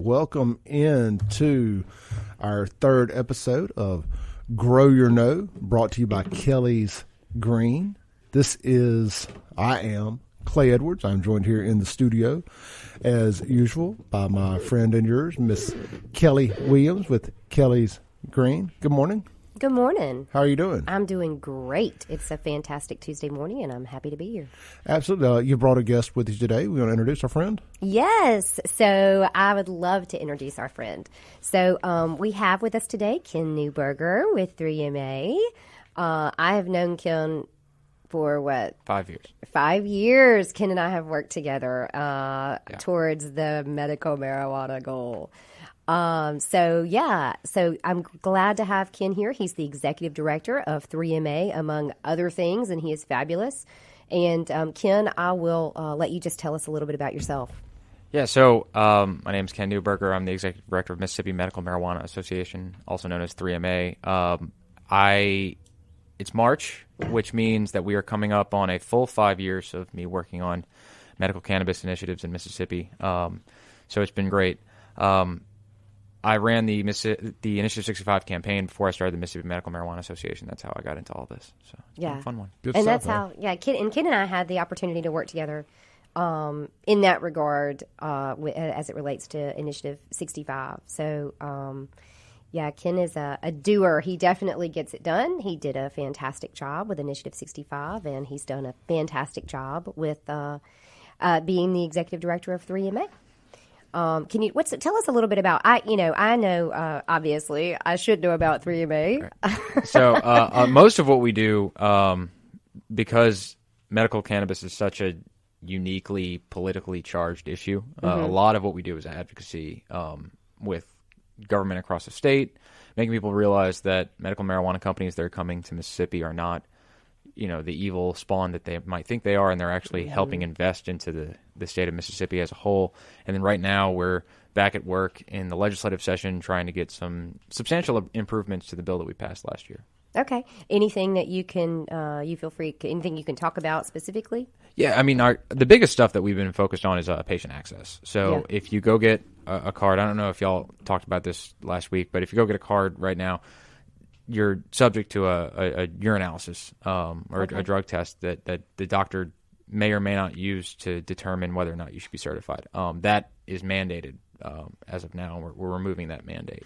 Welcome into our third episode of Grow Your Know, brought to you by Kelly's Green. I am Clay Edwards. I'm joined here in the studio, as usual, by my friend and yours, Miss Kelly Williams with Kelly's Green. Good morning. Good morning. How are you doing? I'm doing great. It's a fantastic Tuesday morning, and I'm happy to be here. Absolutely. You brought a guest with you today. We want to introduce our friend? Yes. So I would love to introduce our friend. So we have with us today Ken Newberger with 3MA. I have known Ken for what? 5 years. 5 years. Ken and I have worked together towards the medical marijuana goal. So I'm glad to have Ken here. He's the executive director of 3MA, among other things, and he is fabulous. And Ken, I will let you just tell us a little bit about yourself. Yeah, so my name is Ken Newberger. I'm the executive director of Mississippi Medical Marijuana Association, also known as 3MA. It's March, which means that we are coming up on a full 5 years of me working on medical cannabis initiatives in Mississippi. So it's been great. I ran the Initiative 65 campaign before I started the Mississippi Medical Marijuana Association. That's how I got into all this. So it's been a fun one. Good and stuff, that's how, Ken and I had the opportunity to work together in that regard as it relates to Initiative 65. So, Ken is a doer. He definitely gets it done. He did a fantastic job with Initiative 65, and he's done a fantastic job with being the executive director of 3MA. Can you tell us a little bit about? I know obviously I should know about 3MA. Right. So most of what we do, because medical cannabis is such a uniquely politically charged issue, a lot of what we do is advocacy with government across the state, making people realize that medical marijuana companies that are coming to Mississippi are not, the evil spawn that they might think they are, and they're actually helping invest into the state of Mississippi as a whole. And then right now we're back at work in the legislative session trying to get some substantial improvements to the bill that we passed last year. Okay. Anything that you can, you feel free, anything you can talk about specifically? Yeah, I mean, the biggest stuff that we've been focused on is patient access. So if you go get a card, I don't know if y'all talked about this last week, but if you go get a card right now, you're subject to a urinalysis or a drug test that the doctor may or may not use to determine whether or not you should be certified. That is mandated as of now. We're removing that mandate.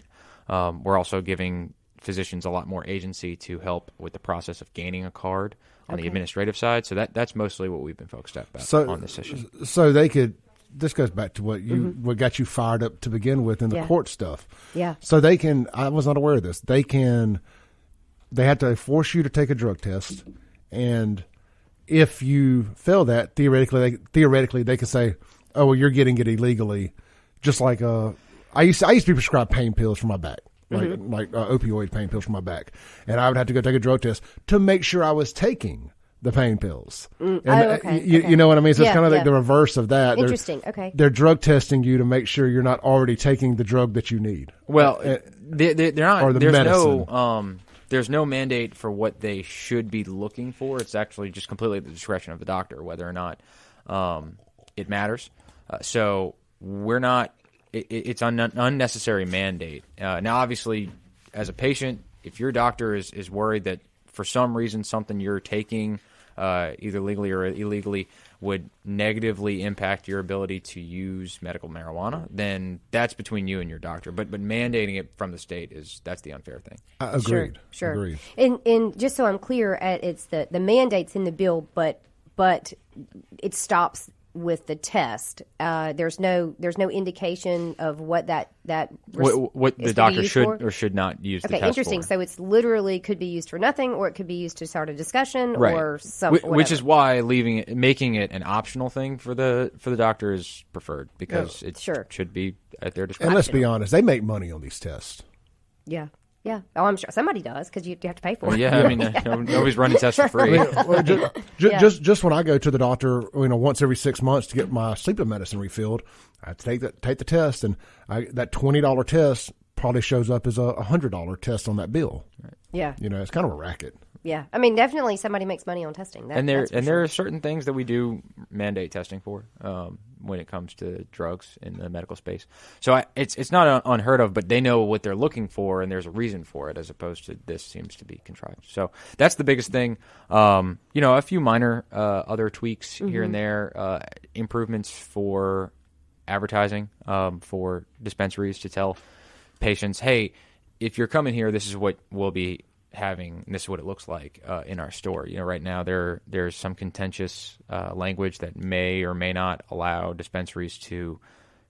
We're also giving physicians a lot more agency to help with the process of gaining a card on the administrative side. So that's mostly what we've been focused about on this issue. So they could. This goes back to what got you fired up to begin with in the court stuff. Yeah. So they can. I was not aware of this. They have to force you to take a drug test, and if you fail that, theoretically they can say, "Oh, well, you're getting it illegally." Just like I used to be prescribed pain pills for my back, like opioid pain pills for my back, and I would have to go take a drug test to make sure I was taking the pain pills. You know what I mean? So it's kind of like the reverse of that. Interesting. They're drug testing you to make sure you're not already taking the drug that you need. Well, they're not. Or the medicine. There's no mandate for what they should be looking for. It's actually just completely at the discretion of the doctor whether or not it matters. So we're not. It's an unnecessary mandate. Now, obviously, as a patient, if your doctor is worried that for some reason something you're taking, either legally or illegally, would negatively impact your ability to use medical marijuana, then that's between you and your doctor. But mandating it from the state that's the unfair thing. Agreed. Sure. Agreed. And just so I'm clear, it's the mandate's in the bill, but it stops with the test. There's no indication of what what the doctor should or should not use the test interesting. for. So it's literally could be used for nothing, or it could be used to start a discussion, right. or something. Which is why making it an optional thing for the doctor is preferred, because it should be at their discretion. And let's be honest, they make money on these tests. Yeah. Yeah. Oh, I'm sure somebody does, because you have to pay for it. Yeah, I mean, nobody's running tests for free. Just when I go to the doctor, once every 6 months to get my sleeping medicine refilled, I take the test, and that $20 test probably shows up as a $100 test on that bill. Right. Yeah. It's kind of a racket. Yeah, I mean, definitely somebody makes money on testing. There are certain things that we do mandate testing for. when it comes to drugs in the medical space. So it's not unheard of, but they know what they're looking for, and there's a reason for it, as opposed to this seems to be contrived. So that's the biggest thing. A few minor other tweaks here and there, improvements for advertising for dispensaries to tell patients, hey, if you're coming here, this is what we'll be having, and this is what it looks like in our store. Right now there's some contentious language that may or may not allow dispensaries to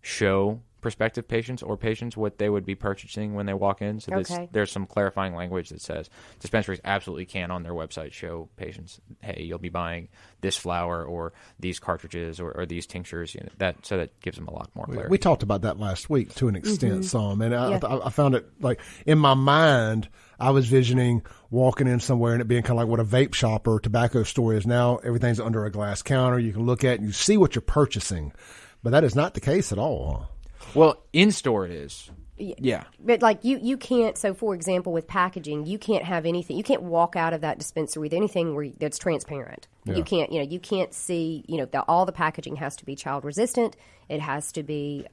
show prospective patients or patients what they would be purchasing when they walk in. So there's some clarifying language that says dispensaries absolutely can on their website show patients, hey, you'll be buying this flower or these cartridges or these tinctures. That gives them a lot more clarity. We talked about that last week to an extent, some, and I found it like in my mind, I was visioning walking in somewhere and it being kind of like what a vape shop or tobacco store is now. Everything's under a glass counter. You can look at it and you see what you're purchasing, but that is not the case at all. Huh? Well, in store it is. Yeah. But like you can't, so for example, with packaging, you can't have anything. You can't walk out of that dispensary with anything that's transparent. Yeah. You can't see, all the packaging has to be child resistant. It has to be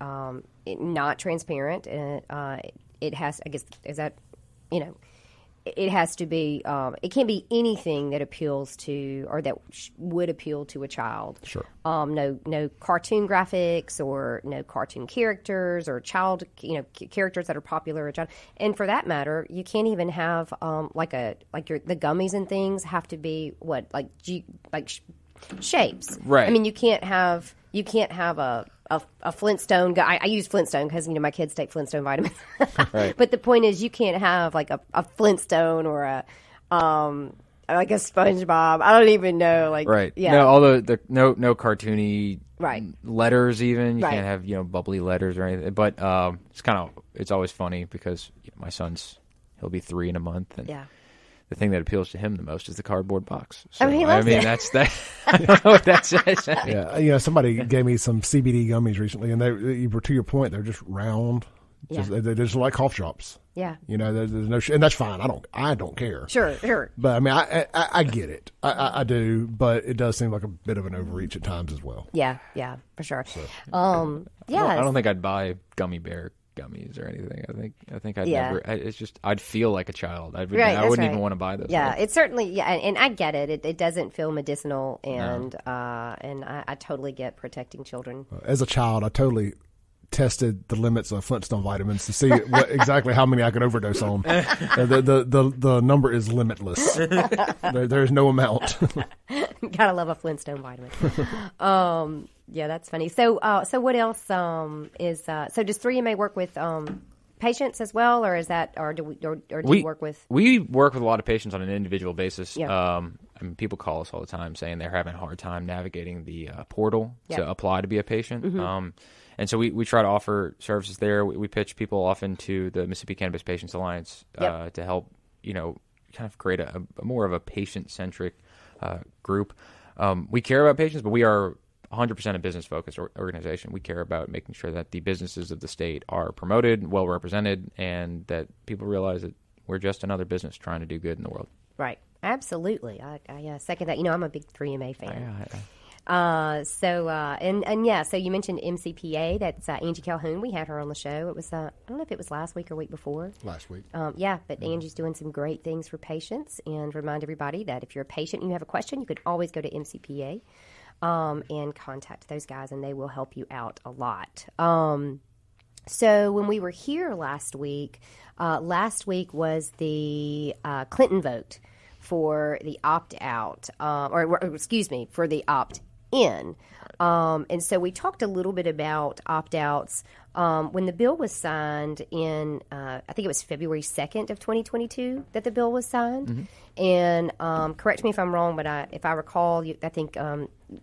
not transparent. It has, I guess, is that, it has to be, it can't be anything that appeals to or that would appeal to a child. Sure. No cartoon graphics or no cartoon characters or child, characters that are popular or child. And for that matter, you can't even have the gummies and things have to be shapes. Right. I mean, you can't have a Flintstone. I use Flintstone because my kids take Flintstone vitamins. Right. But the point is, you can't have like a Flintstone or a like a SpongeBob. I don't even know. Like, right. Yeah. No, although no cartoony right. letters even. You right. can't have bubbly letters or anything. But it's always funny because my son's he'll be 3 in a month and. Yeah. The thing that appeals to him the most is the cardboard box. So, that's that. I don't know what that says. Yeah, somebody gave me some CBD gummies recently, and they, to your point, they're just round. They're just like cough drops. Yeah. There's no, and that's fine. I don't care. Sure. But I mean, I get it. I do, but it does seem like a bit of an overreach at times as well. Yeah, for sure. So, I don't think I'd buy gummy bear gummies or anything. I think I'd never. It's just I'd feel like a child. I wouldn't even want to buy those. Yeah, it's certainly and I get it. It doesn't feel medicinal, and I totally get protecting children. As a child, I totally tested the limits of Flintstone vitamins to see exactly how many I could overdose on. The number is limitless. There's no amount. Gotta love a Flintstone vitamin. Yeah, that's funny. So what else is so does 3MA work with patients as well, or is that do you work with? We work with a lot of patients on an individual basis. Yeah. People call us all the time saying they're having a hard time navigating the portal to apply to be a patient. Mm-hmm. And so we try to offer services there. We pitch people often to the Mississippi Cannabis Patients Alliance to help kind of create a more of a patient-centric group. We care about patients, but we are 100% a business-focused organization. We care about making sure that the businesses of the state are promoted, well represented, and that people realize that we're just another business trying to do good in the world. Right. Absolutely. I second that. I'm a big 3MA fan. So you mentioned MCPA. That's Angie Calhoun. We had her on the show. It was I don't know if it was last week or week before. Last week. But Angie's doing some great things for patients, and remind everybody that if you're a patient and you have a question, you could always go to MCPA. And contact those guys, and they will help you out a lot. So when we were here last week was the Clinton vote for the opt-out, for the opt-in. And so we talked a little bit about opt-outs when the bill was signed in, I think it was February 2nd of 2022 that the bill was signed. Mm-hmm. And correct me if I'm wrong, but if I recall, I think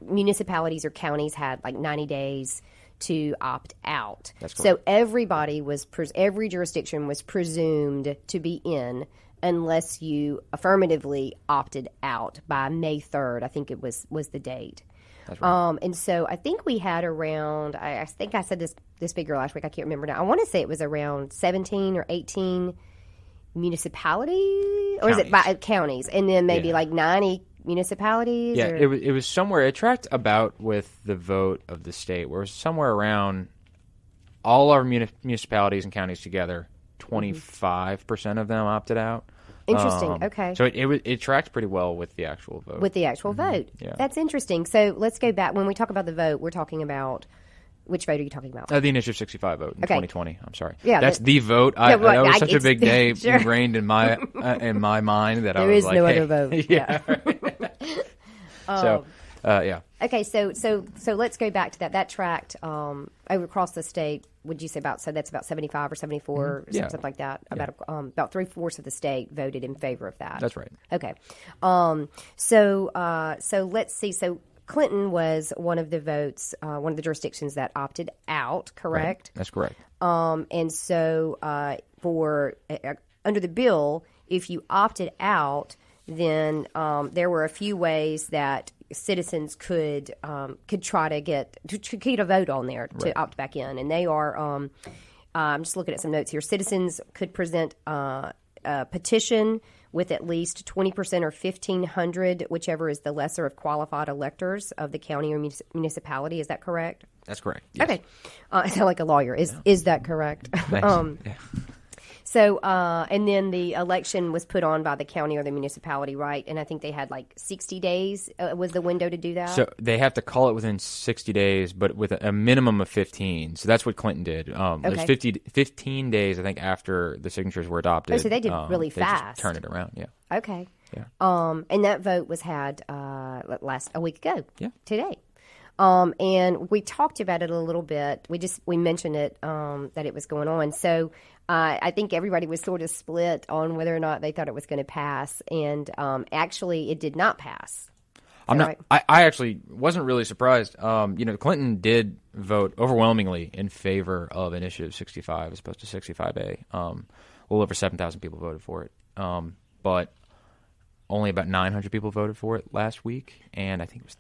municipalities or counties had like 90 days to opt out. That's correct. So every jurisdiction was presumed to be in unless you affirmatively opted out by May 3rd. I think it was the date. That's right. And so I think we had around, I think I said this figure last week, I can't remember now. I want to say it was around 17 or 18 municipalities, or is it by counties? And then maybe like 90 municipalities? Yeah, or? it was somewhere. It tracked about with the vote of the state, where it was somewhere around all our municipalities and counties together. 25% of them opted out. Interesting. Okay. So it tracked pretty well with the actual vote. With the actual vote. Yeah. That's interesting. So let's go back. When we talk about the vote, we're talking about which vote are you talking about? The Initiative 65 vote in 2020. I'm sorry. Yeah, that's the vote. That was such a big day sure. ingrained in my mind that I was like, there is hey. no other vote. Yeah. So, yeah. Okay, so let's go back to that. That tracked over across the state. Would you say that's about 75 or 74 or something like that? About 3/4 of the state voted in favor of that. That's right. Okay. So let's see. So Clinton was one of the votes, one of the jurisdictions that opted out. Correct. Right. That's correct. And so for under the bill, if you opted out, then there were a few ways that citizens could try to get a vote on there to opt back in, and they are. I'm just looking at some notes here. Citizens could present a petition with at least 20% or 1,500, whichever is the lesser of qualified electors of the county or municipality. Is that correct? That's correct. Yes. Okay. I sound like a lawyer. Is that correct? Thanks. Yeah. So, and then the election was put on by the county or the municipality, right? And I think they had like 60 days was the window to do that. So they have to call it within 60 days, but with a minimum of 15. So that's what Clinton did. There's 15 days, I think, after the signatures were adopted. Oh, so they did really they fast. Just turned it around, yeah. Okay. Yeah. And that vote was had a week ago. Yeah. Today. And we talked about it a little bit. We mentioned it that it was going on. So I think everybody was sort of split on whether or not they thought it was going to pass. And actually, it did not pass. I actually wasn't really surprised. Clinton did vote overwhelmingly in favor of Initiative 65 as opposed to 65A. A little over 7,000 people voted for it, but only about 900 people voted for it last week, and I think it was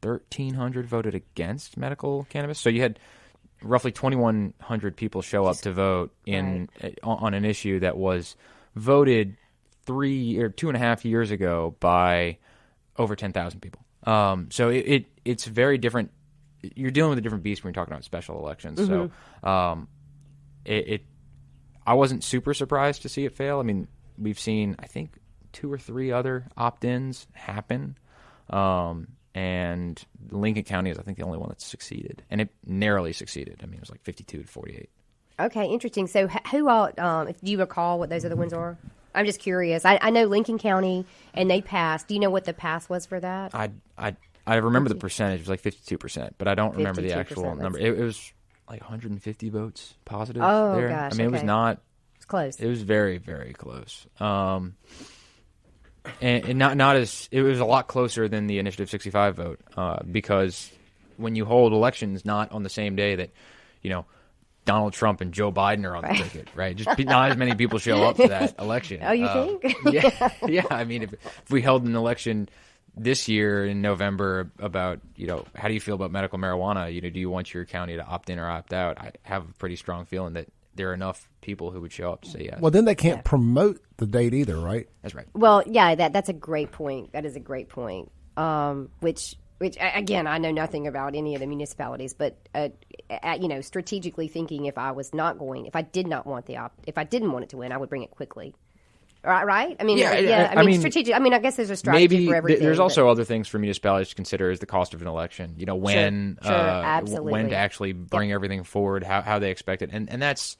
1,300 voted against medical cannabis. So you had roughly 2,100 people show up to vote on an issue that was voted 3 or 2.5 years ago by over 10,000 people. So it's very different. You're dealing with a different beast when you're talking about special elections. Mm-hmm. So I wasn't super surprised to see it fail. I mean, we've seen, I think, 2 or 3 other opt-ins happen. And Lincoln County is, I think, the only one that succeeded. And it narrowly succeeded. I mean, it was like 52 to 48. Okay, interesting. So who all, do you recall what those other ones are? I'm just curious. I know Lincoln County, and they passed. Do you know what the pass was for that? I remember the percentage. It was like 52%, but I don't remember the actual number. It was like 150 votes positive there. Gosh. I mean, it was not... It's close. It was very, very close. And not as it was a lot closer than the Initiative 65 vote because when you hold elections not on the same day that Donald Trump and Joe Biden are on the ticket, right? Just not as many people show up to that election. Oh, you think? Yeah. I mean, if we held an election this year in November about how do you feel about medical marijuana? Do you want your county to opt in or opt out? I have a pretty strong feeling that there are enough people who would show up to say yes. Well, then they can't promote the date either, right? That's right. Well, yeah, that's a great point. That is a great point. Which again, I know nothing about any of the municipalities, but strategically thinking, if I didn't want it to win, I would bring it quickly. Right? I mean, I mean, strategic. I mean, I guess there's a strategy for everything. There's also other things for municipalities to consider is the cost of an election. When to actually bring everything forward, how they expect it, and that's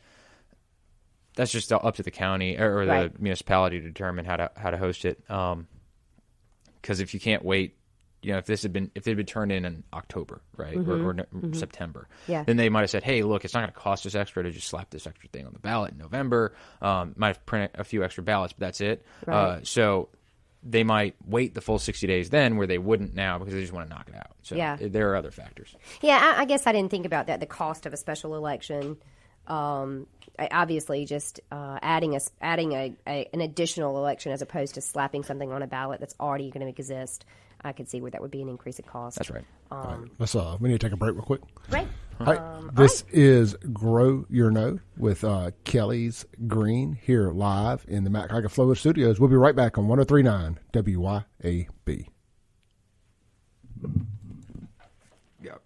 just up to the county or the municipality to determine how to host it. Because if you can't wait, if they'd been turned in October, right, or September, then they might have said, hey, look, it's not going to cost us extra to just slap this extra thing on the ballot in November. Might have printed a few extra ballots, but that's it. Right. So they might wait the full 60 days then where they wouldn't now because they just want to knock it out. So there are other factors. Yeah, I guess I didn't think about that, the cost of a special election. Obviously, just adding an additional election as opposed to slapping something on a ballot that's already going to exist. I could see where that would be an increase in cost. That's right. Let's we need to take a break real quick. Right. This is Grow Your Know with Kelly's Green here live in the Mac Haga Flow Studios. We'll be right back on 103.9 WYAB. Yep.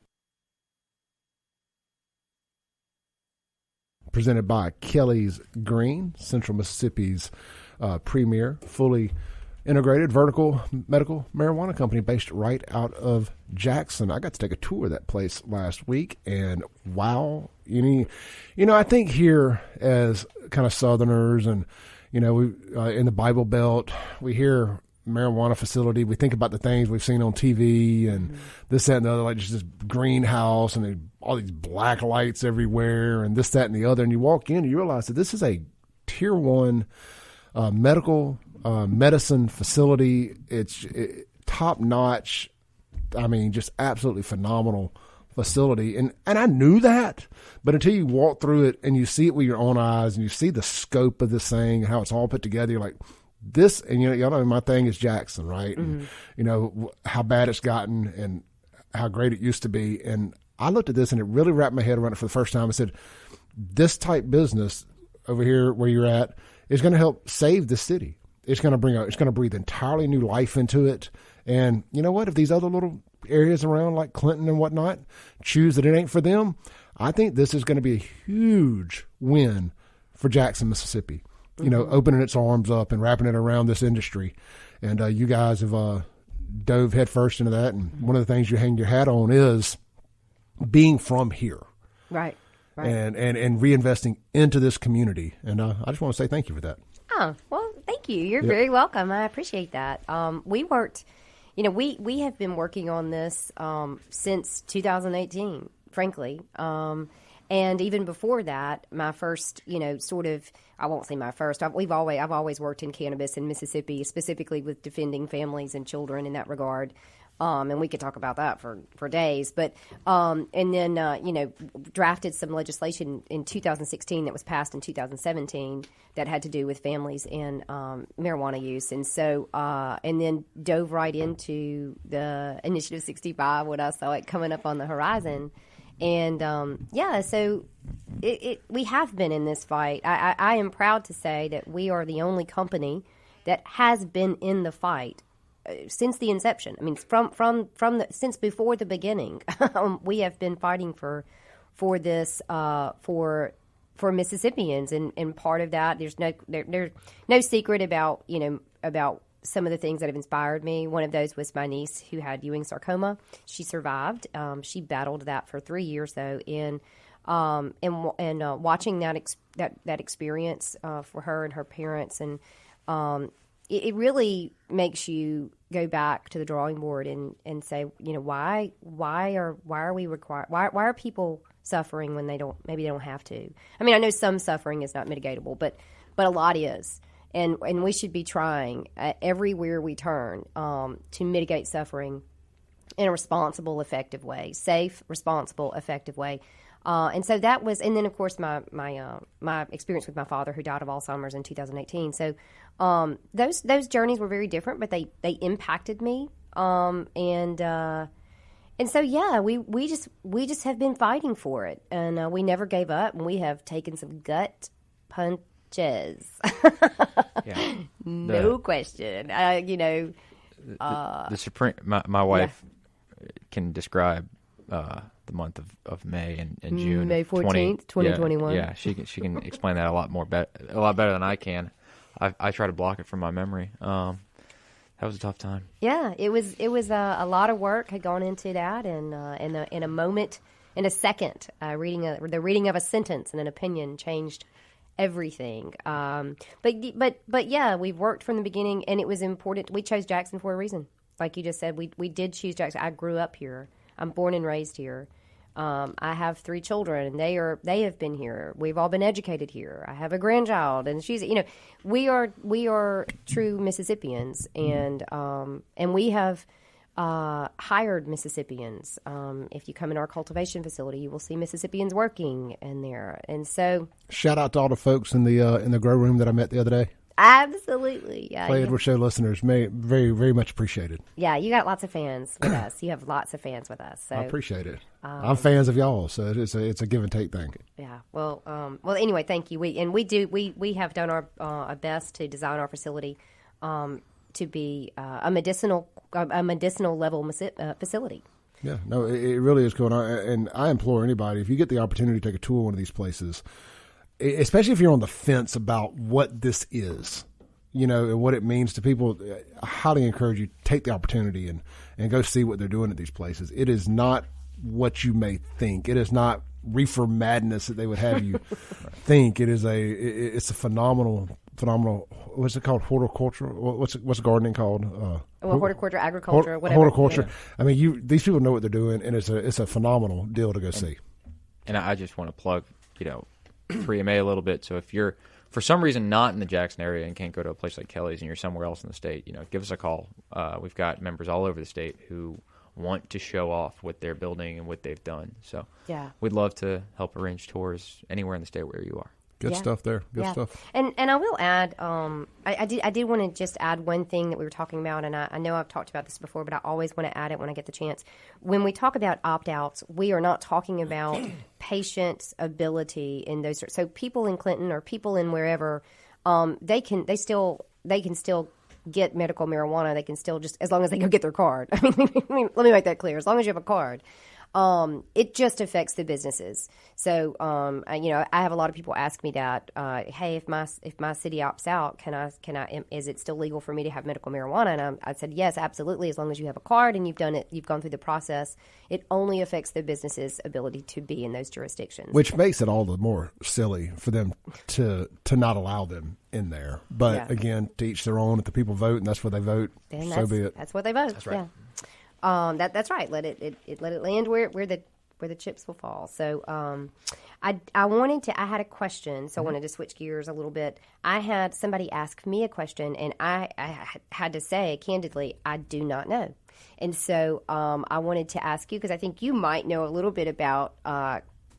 Presented by Kelly's Green, Central Mississippi's premier, fully integrated vertical medical marijuana company based right out of Jackson. I got to take a tour of that place last week, and wow, I think here as kind of Southerners, and we in the Bible Belt, we hear marijuana facility, we think about the things we've seen on TV and this, that, and the other, like just this greenhouse and all these black lights everywhere and this, that, and the other. And you walk in and you realize that this is a tier 1 medical medicine facility. It's top notch. I mean, just absolutely phenomenal facility. And I knew that, but until you walk through it and you see it with your own eyes and you see the scope of this thing and how it's all put together, you're like, this, and y'all know my thing is Jackson, right? And, how bad it's gotten and how great it used to be. And I looked at this and it really wrapped my head around it for the first time. I said, this type business over here where you're at is going to help save the city. It's going to breathe entirely new life into it. And you know what? If these other little areas around like Clinton and whatnot choose that it ain't for them, I think this is going to be a huge win for Jackson, Mississippi. Opening its arms up and wrapping it around this industry. And you guys have dove headfirst into that. And one of the things you hang your hat on is being from here. Right. And reinvesting into this community. And I just want to say thank you for that. Oh, well, thank you. You're very welcome. I appreciate that. We worked, we have been working on this since 2018, frankly. And even before that, my first, I won't say my first. I've always worked in cannabis in Mississippi, specifically with defending families and children in that regard. And we could talk about that for days. But and then drafted some legislation in 2016 that was passed in 2017 that had to do with families and marijuana use. And so and then dove right into the Initiative 65 when I saw it coming up on the horizon. And so we have been in this fight. I am proud to say that we are the only company that has been in the fight since the inception. I mean, since before the beginning, we have been fighting for this for Mississippians, and part of that there's no secret about some of the things that have inspired me. One of those was my niece who had Ewing sarcoma. She survived. She battled that for 3 years, though, and watching that experience for her and her parents, and it really makes you go back to the drawing board and say, why are people suffering when they don't have to? I mean, I know some suffering is not mitigatable, but a lot is. And we should be trying everywhere we turn to mitigate suffering in a responsible, effective way, safe, responsible, effective way. And so that was, and then of course my experience with my father who died of Alzheimer's in 2018. So those journeys were very different, but they impacted me. And so yeah, we just have been fighting for it, and we never gave up, and we have taken some gut punches. Yeah. No question. The Supreme. My wife can describe the month of May and June. May 14th, 2021. Yeah, she can explain that a lot better than I can. I try to block it from my memory. That was a tough time. Yeah, it was a lot of work had gone into that, and in a moment, in a second, the reading of a sentence and an opinion changed everything. But yeah, we've worked from the beginning, and it was important. We chose Jackson for a reason. Like you just said, we did choose Jackson. I grew up here. I'm born and raised here. I have 3 children, and they have been here. We've all been educated here. I have a grandchild, and she's, we are true Mississippians, and we have hired Mississippians. If you come in our cultivation facility, you will see Mississippians working in there, and so shout out to all the folks in the grow room that I met the other day. Absolutely, yeah. Play Edward Show listeners, very, very much appreciated. Yeah, you got lots of fans with us. You have lots of fans with us. So I appreciate it. I'm fans of y'all, so it's a give and take thing. Yeah. Well. Anyway, thank you. We have done our best to design our facility to be a medicinal level facility. Yeah, no, it really is cool. And I implore anybody, if you get the opportunity to take a tour of one of these places, especially if you're on the fence about what this is, and what it means to people, I highly encourage you to take the opportunity and go see what they're doing at these places. It is not what you may think. It is not reefer madness that they would have you think. It's a phenomenal. What's it called? Horticulture. What's gardening called? Horticulture, agriculture, whatever. Horticulture. Yeah. I mean, these people know what they're doing, and it's a phenomenal deal to go see. And I just want to plug, 3MA a little bit. So if you're for some reason not in the Jackson area and can't go to a place like Kelly's and you're somewhere else in the state, give us a call. We've got members all over the state who want to show off what they're building and what they've done. So we'd love to help arrange tours anywhere in the state where you are. Good stuff there. Good stuff. And I will add, I did want to just add one thing that we were talking about, and I know I've talked about this before, but I always want to add it when I get the chance. When we talk about opt-outs, we are not talking about patients' ability in those. So people in Clinton or people in wherever, they can still get medical marijuana. They can still just, as long as they go get their card. I mean, let me make that clear. As long as you have a card. It just affects the businesses. So, I have a lot of people ask me that, hey, if my city opts out, is it still legal for me to have medical marijuana? And I said, yes, absolutely. As long as you have a card and you've gone through the process, it only affects the business's ability to be in those jurisdictions. Which makes it all the more silly for them to not allow them in there. But again, to each their own. If the people vote and that's what they vote, so be it. That's what they vote. That's right. Yeah. That's right. Let it land where the chips will fall. So I had a question, so I wanted to switch gears a little bit. I had somebody ask me a question, and I had to say candidly, I do not know. And so I wanted to ask you, because I think you might know a little bit about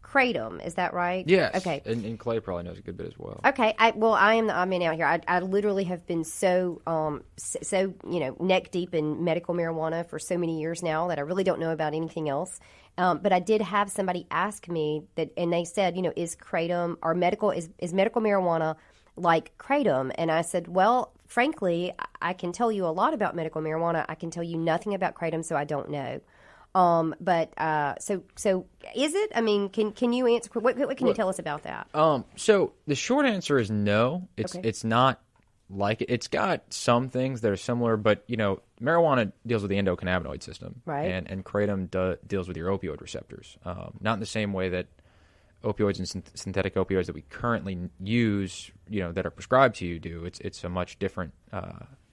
kratom. Is that right? Yes. Okay. And Clay probably knows a good bit as well. Okay. I am the odd man out here. I literally have been so neck deep in medical marijuana for so many years now that I really don't know about anything else. But I did have somebody ask me that, and they said, is kratom or is medical marijuana like kratom? And I said, well, frankly, I can tell you a lot about medical marijuana. I can tell you nothing about kratom, so I don't know. So is it? I mean, can you answer? What can you tell us about that? So the short answer is no. It's not like it. It's got some things that are similar, but marijuana deals with the endocannabinoid system, right? And kratom deals with your opioid receptors. Not in the same way that opioids and synthetic opioids that we currently use, that are prescribed to you do. It's a much different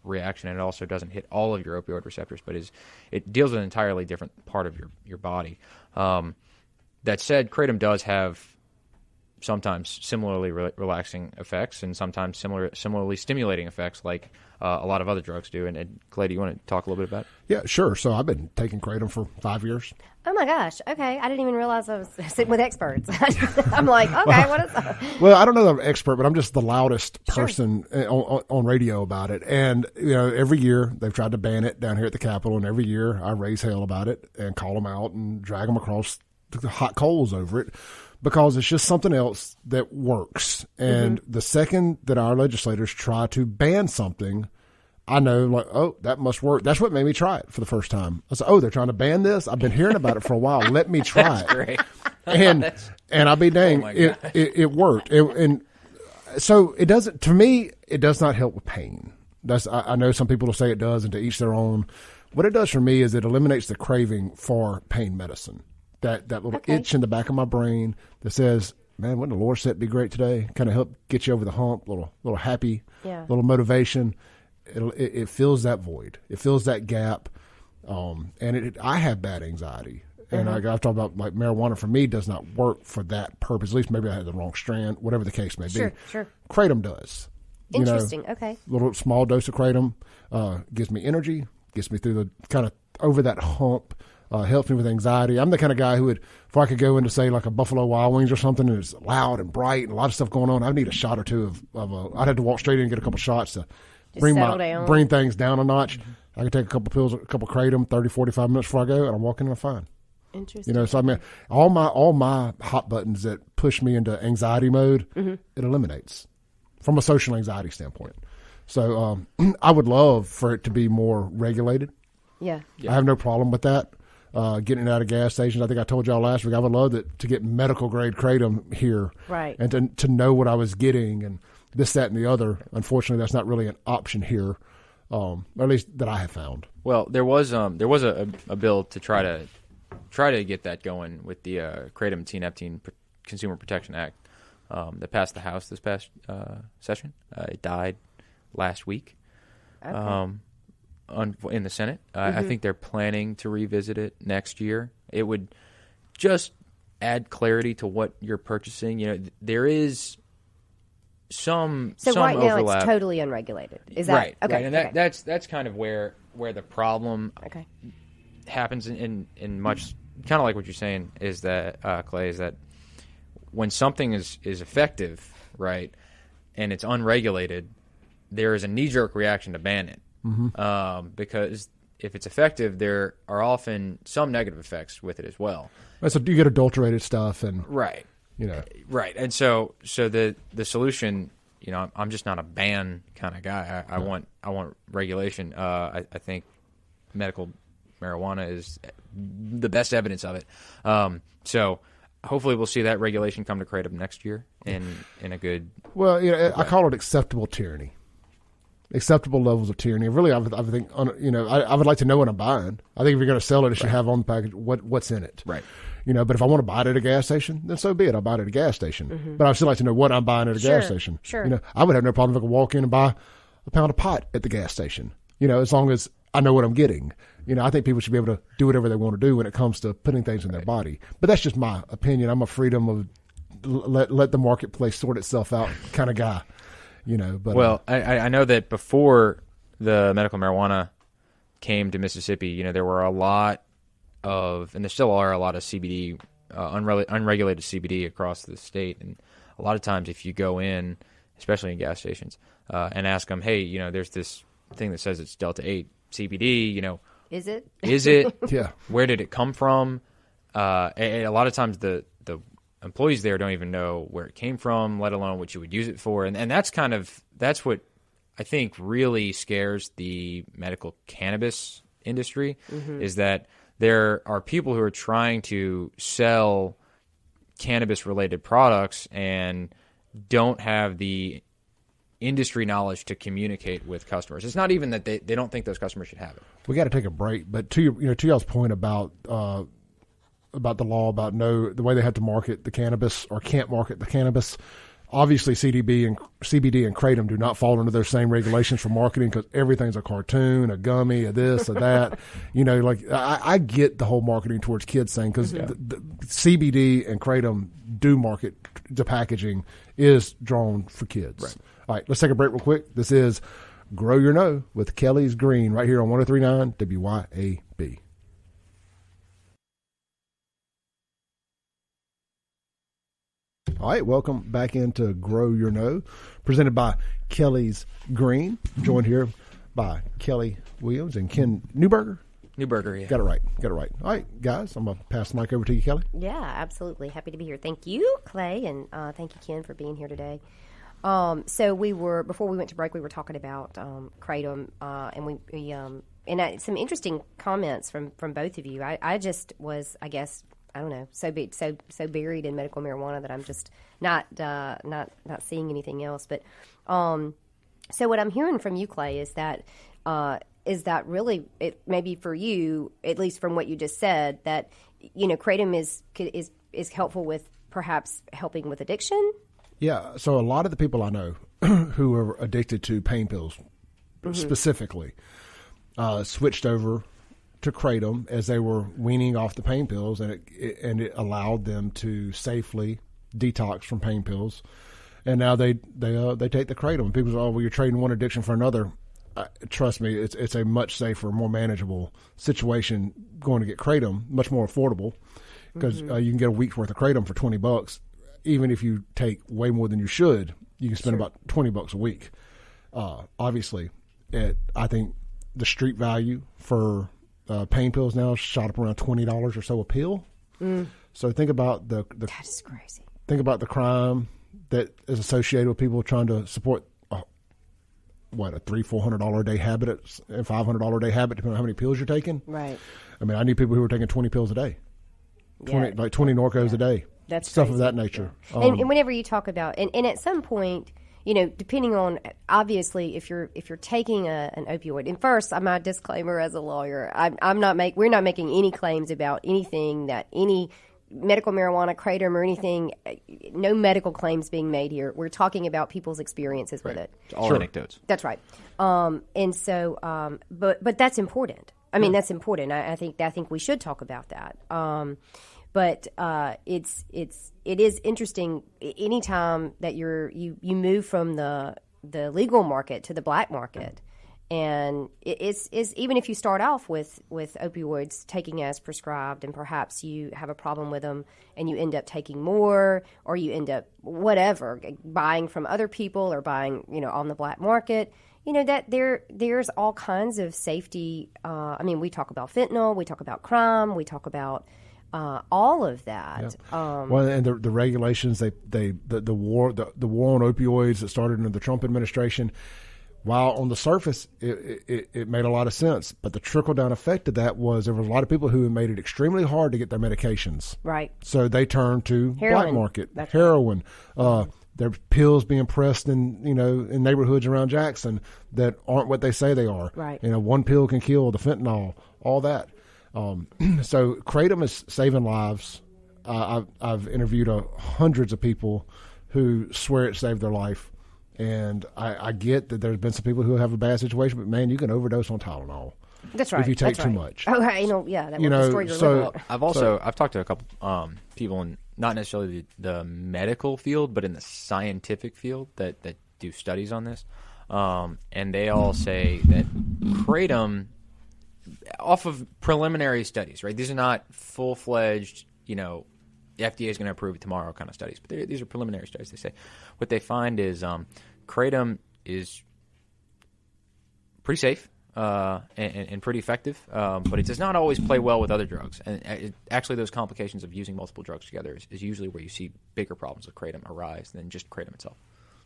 reaction, and it also doesn't hit all of your opioid receptors, but it deals with an entirely different part of your body. That said, kratom does have sometimes similarly relaxing effects and sometimes similarly stimulating effects like a lot of other drugs do. And Clay, do you want to talk a little bit about it? Yeah, sure. So I've been taking kratom for 5 years. Oh my gosh. Okay. I didn't even realize I was sitting with experts. I'm like, okay, what is that? Well, I don't know that I'm an expert, but I'm just the loudest person on radio about it. And, every year they've tried to ban it down here at the Capitol, and every year I raise hell about it and call them out and drag them across the hot coals over it, because it's just something else that works. And the second that our legislators try to ban something, I know, like, oh, that must work. That's what made me try it for the first time. I said, oh, they're trying to ban this? I've been hearing about it for a while. Let me try it. Great. And I'll be dang, it worked. And so it doesn't, to me, it does not help with pain. I know some people will say it does, and to each their own. What it does for me is it eliminates the craving for pain medicine. That little itch in the back of my brain that says, man, wouldn't the Lord set be great today? Kind of help get you over the hump, little happy, little motivation. It fills that void. It fills that gap. And I have bad anxiety. And I've talked about, like, marijuana for me does not work for that purpose. At least maybe I had the wrong strand, whatever the case may be. Sure. Kratom does. Interesting. Okay. Little small dose of kratom gives me energy, gets me through the kind of over that hump. Helps me with anxiety. I'm the kind of guy who would, if I could go into, say, like a Buffalo Wild Wings or something, and it's loud and bright and a lot of stuff going on, I'd need a shot or two I'd have to walk straight in and get a couple shots to bring things down a notch. I could take a couple pills, a couple kratom, 30, 45 minutes before I go, and I'm walking in fine. Interesting. So I mean, all my hot buttons that push me into anxiety mode, it eliminates from a social anxiety standpoint. So I would love for it to be more regulated. Yeah. I have no problem with that. Getting it out of gas stations. I think I told y'all last week I would love to get medical grade kratom here, right? And to know what I was getting and this, that, and the other. Unfortunately, that's not really an option here, or at least that I have found. Well, there was a bill to try to get that going with the Kratom T-Neptine Consumer Protection Act that passed the House this past session. It died last week. Okay. In the Senate. I think they're planning to revisit it next year. It would just add clarity to what you're purchasing. You know, there is some right now overlap. it's totally unregulated. Is that right? okay? Right. And that's kind of where the problem happens in much kind of like what you're saying is that Clay, is that when something is effective, right, and it's unregulated, there is a knee-jerk reaction to ban it. Because if it's effective, there are often some negative effects with it as well. So you get adulterated stuff, and right, right, and so the solution, I'm just not a ban kind of guy. I want regulation. I think medical marijuana is the best evidence of it. So hopefully we'll see that regulation come to Kratom next year in a good. Well, I call it acceptable tyranny. Acceptable levels of tyranny. Really, I think, I would like to know what I'm buying. I think if you're going to sell it, it should have on the package what's in it. Right. But if I want to buy it at a gas station, then so be it. I'll buy it at a gas station. But I would still like to know what I'm buying at a gas station. Sure. I would have no problem if I could walk in and buy a pound of pot at the gas station. As long as I know what I'm getting. I think people should be able to do whatever they want to do when it comes to putting things in their body. But that's just my opinion. I'm a freedom of let the marketplace sort itself out kind of guy. But I know that before the medical marijuana came to Mississippi, there were a lot of, and there still are a lot of CBD, unregulated CBD across the state. And a lot of times if you go in, especially in gas stations, and ask them, hey, there's this thing that says it's Delta 8 CBD, Is it? Is it? Yeah. Where did it come from? And a lot of times the employees there don't even know where it came from, let alone what you would use it for. And that's what I think really scares the medical cannabis industry, is that there are people who are trying to sell cannabis-related products and don't have the industry knowledge to communicate with customers. It's not even that they don't think those customers should have it. We got to take a break, but to y'all's point about the law, about the way they have to market the cannabis or can't market the cannabis. Obviously, CBD and Kratom do not fall under those same regulations for marketing because everything's a cartoon, a gummy, a this, a that. I get the whole marketing towards kids thing because the CBD and Kratom do market, the packaging is drawn for kids. Right. All right, let's take a break real quick. This is Grow Your Know with Kelly's Green right here on 103.9 WYAB. All right, welcome back into Grow Your Know, presented by Kelly's Green, joined here by Kelly Williams and Ken Newberger. Newberger, yeah. Got it right. All right, guys, I'm going to pass the mic over to you, Kelly. Yeah, absolutely. Happy to be here. Thank you, Clay, and thank you, Ken, for being here today. So before we went to break, we were talking about Kratom, and some interesting comments from both of you. I just was, I guess, I don't know, so buried in medical marijuana that I'm just not seeing anything else. But so what I'm hearing from you, Clay, is that really it maybe for you, at least from what you just said, that Kratom is helpful with perhaps helping with addiction. Yeah. So a lot of the people I know who are addicted to pain pills, specifically, switched over to Kratom as they were weaning off the pain pills, and it allowed them to safely detox from pain pills. And now they take the Kratom. People say, "Oh, well, you're trading one addiction for another." Trust me, it's a much safer, more manageable situation going to get Kratom, much more affordable, because you can get a week's worth of Kratom for $20. Even if you take way more than you should, you can spend about $20 a week. Obviously, I think the street value for pain pills now shot up around $20 or so a pill. So think about the that is crazy. Think about the crime that is associated with people trying to support what, a $300-$400 a day habit, a $500 a day habit, depending on how many pills you're taking. Right. I mean, I knew people who were taking 20 pills a day, 20 Norcos a day. That's stuff crazy. of that nature. Yeah. And whenever you talk about, and at some point, depending on, obviously, if you're taking an opioid, and first, my disclaimer as a lawyer, we're not making any claims about anything that any medical marijuana, kratom, or anything. No medical claims being made here. We're talking about people's experiences with it. It's all anecdotes. That's right. And so, but that's important. I mean, that's important. I think we should talk about that. But it is interesting anytime that you move from the legal market to the black market, and it's even if you start off with opioids taking as prescribed, and perhaps you have a problem with them, and you end up taking more, or you end up buying from other people or buying on the black market. That there's all kinds of safety. I mean, we talk about fentanyl, we talk about crime, we talk about all of that. Yeah. Well, and the regulations, the war on opioids that started under the Trump administration, while on the surface it made a lot of sense, but the trickle down effect of that was there was a lot of people who made it extremely hard to get their medications. Right. So they turned to heroin. Black market, That's heroin. Right. There are pills being pressed in neighborhoods around Jackson that aren't what they say they are. Right. One pill can kill, the fentanyl, all that. So kratom is saving lives. I've interviewed hundreds of people who swear it saved their life, and I get that there's been some people who have a bad situation, but man, you can overdose on Tylenol. That's right. If you take too much. Oh, that will destroy your liver. I've talked to a couple people in not necessarily the medical field, but in the scientific field that do studies on this, and they all say that kratom, off of preliminary studies, right? These are not full-fledged, the FDA is going to approve it tomorrow kind of studies, but these are preliminary studies. They say what they find is kratom is pretty safe and pretty effective, but it does not always play well with other drugs. And actually, those complications of using multiple drugs together is usually where you see bigger problems with kratom arise than just kratom itself.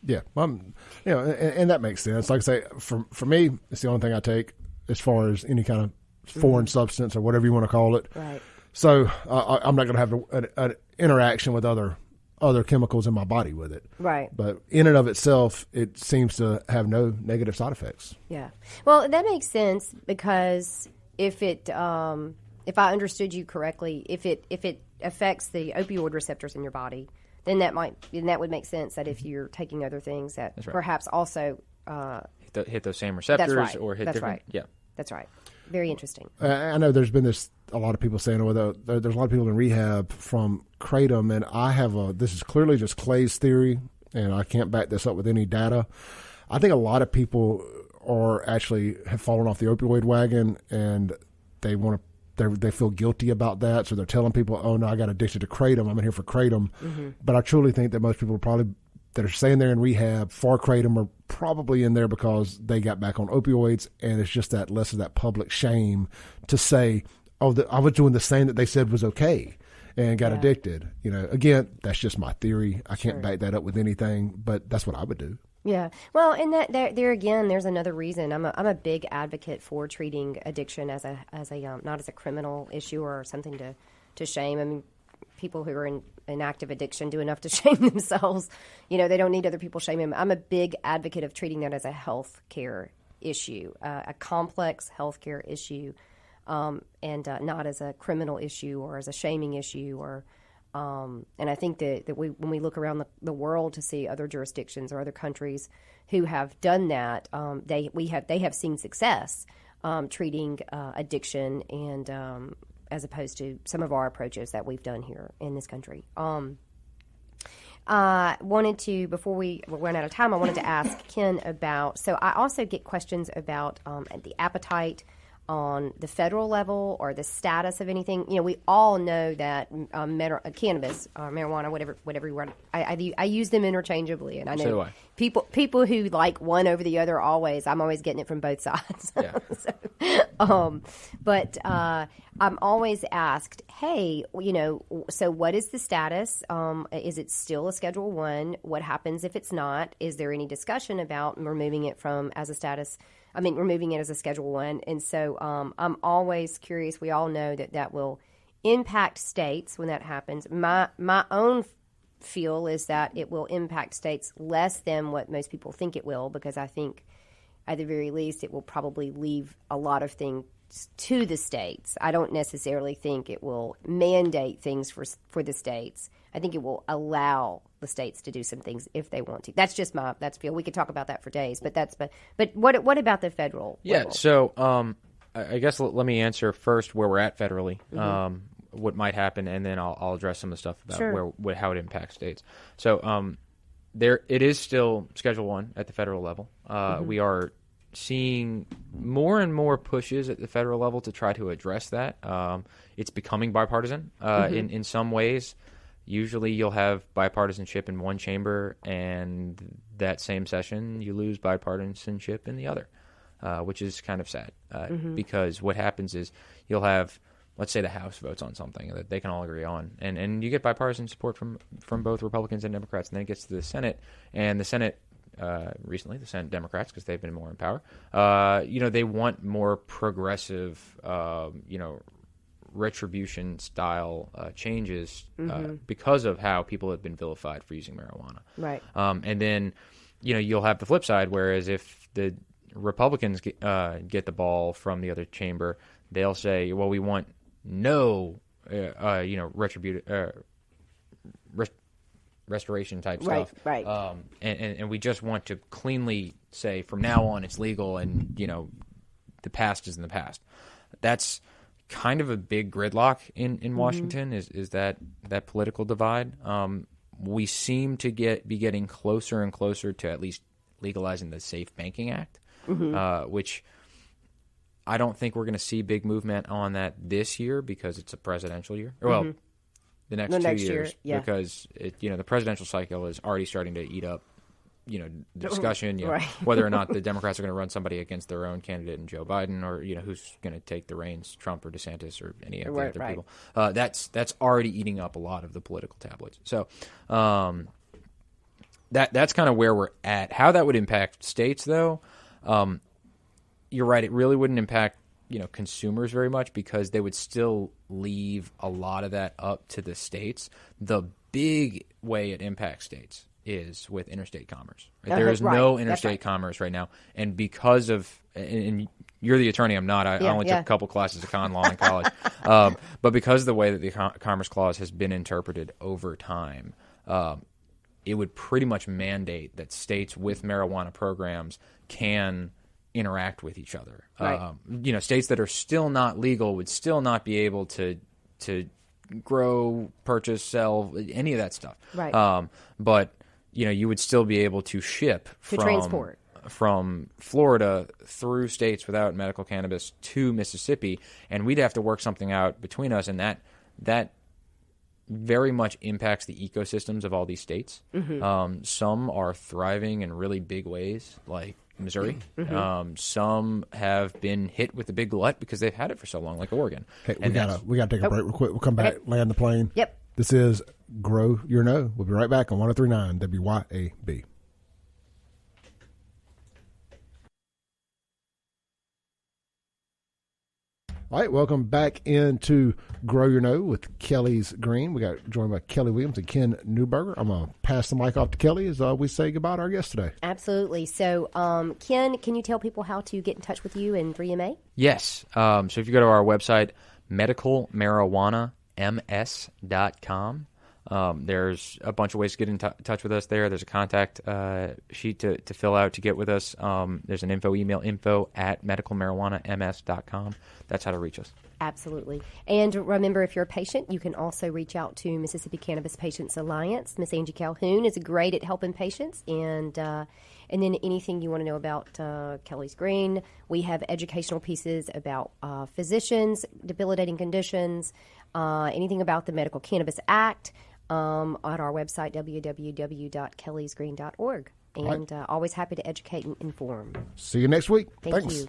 Yeah, and that makes sense. Like I say, for me, it's the only thing I take as far as any kind of foreign substance or whatever you want to call it. Right. So I'm not going to have an interaction with other chemicals in my body with it. Right. But in and of itself, it seems to have no negative side effects. Yeah. Well, that makes sense because if I understood you correctly, if it affects the opioid receptors in your body, then that would make sense that if you're taking other things that perhaps also hit those same receptors or hit different. Right. Yeah. That's right. Very interesting. I know there's been a lot of people saying, there's a lot of people in rehab from kratom, and this is clearly just Clay's theory, and I can't back this up with any data. I think a lot of people have fallen off the opioid wagon, and they feel guilty about that, so they're telling people, oh no, I got addicted to kratom, I'm in here for kratom. Mm-hmm. But I truly think that most people that are saying they're in rehab for kratom are probably in there because they got back on opioids, and it's just that less of that public shame to say, oh, I was doing the same that they said was okay and got addicted. Again, that's just my theory. I can't back that up with anything, but that's what I would do. Yeah. Well, and that there again, there's another reason. I'm a big advocate for treating addiction as a not as a criminal issue or something to shame. I mean, people who are in active addiction do enough to shame themselves. They don't need other people shaming them. I'm a big advocate of treating that as a health care issue, a complex health care issue, and not as a criminal issue or as a shaming issue. And I think that when we look around the world to see other jurisdictions or other countries who have done that, they have seen success treating addiction and as opposed to some of our approaches that we've done here in this country. Wanted to, before we run out of time, I wanted to ask Ken about, so I also get questions about the appetite on the federal level or the status of anything. We all know that cannabis or marijuana, whatever you want, I use them interchangeably, and I know So do I. people who like one over the other I'm always getting it from both sides. Yeah. But I'm always asked, hey, so what is the status? Is it still a Schedule 1? What happens if it's not? Is there any discussion about removing it removing it as a Schedule 1? And so I'm always curious. We all know that will impact states when that happens. My own feel is that it will impact states less than what most people think it will, because I think at the very least it will probably leave a lot of things to the states. I don't necessarily think it will mandate things for the states. I think it will allow the states to do some things if they want to. That's just that's feel. We could talk about that for days, but what about the federal level? So I guess let me answer first where we're at federally, what might happen, and then I'll address some of the stuff about how it impacts states. So it is still Schedule 1 at the federal level. We are seeing more and more pushes at the federal level to try to address that. It's becoming bipartisan in some ways. Usually you'll have bipartisanship in one chamber, and that same session you lose bipartisanship in the other, which is kind of sad because what happens is you'll have, let's say the House votes on something that they can all agree on, and you get bipartisan support from both Republicans and Democrats, and then it gets to the Senate, and the Senate recently, the Senate Democrats, because they've been more in power, they want more progressive, retribution style changes because of how people have been vilified for using marijuana. Right. And then, you'll have the flip side, whereas if the Republicans get the ball from the other chamber, they'll say, well, we want no, restoration type stuff. Right. And we just want to cleanly say from now on it's legal, and, the past is in the past. That's kind of a big gridlock in Washington is that political divide. We seem to be getting closer and closer to at least legalizing the Safe Banking Act, which I don't think we're going to see big movement on that this year because it's a presidential year. Well, the next 2 years, because the presidential cycle is already starting to eat up the discussion, whether or not the Democrats are going to run somebody against their own candidate in Joe Biden, or who's going to take the reins, Trump or DeSantis or any of the other people. That's already eating up a lot of the political tabloids. So that's kind of where we're at. How that would impact states, though, you're right. It really wouldn't impact consumers very much because they would still leave a lot of that up to the states. The big way it impacts states is with interstate commerce. Right? There is no interstate commerce right now, and because of and you're the attorney, I'm not. I only took a couple classes of con law in college, but because of the way that the Commerce Clause has been interpreted over time, it would pretty much mandate that states with marijuana programs can interact with each other. Right. States that are still not legal would still not be able to grow, purchase, sell, any of that stuff. Right. But you would still be able to ship transport from Florida through states without medical cannabis to Mississippi, and we'd have to work something out between us, and that very much impacts the ecosystems of all these states. Some are thriving in really big ways, like Missouri. Some have been hit with a big glut because they've had it for so long, like Oregon. Hey, we gotta take a break real quick. We'll come back, land the plane. Yep. This is Grow Your Know. We'll be right back on 103.9 WYAB. All right, welcome back into Grow Your Know with Kelly's Green. We got joined by Kelly Williams and Ken Newberger. I'm going to pass the mic off to Kelly as we say goodbye to our guest today. Absolutely. So, Ken, can you tell people how to get in touch with you and 3MA? Yes. So if you go to our website, medicalmarijuanams.com, there's a bunch of ways to get in touch with us there. There's a contact sheet to fill out to get with us. There's an info email, info@medicalmarijuanams.com. That's how to reach us. Absolutely. And remember, if you're a patient, you can also reach out to Mississippi Cannabis Patients Alliance. Miss Angie Calhoun is great at helping patients. And then anything you want to know about Kelly's Green, we have educational pieces about physicians, debilitating conditions, anything about the Medical Cannabis Act on our website, www.kellysgreen.org. And always happy to educate and inform. See you next week. Thank Thanks. you.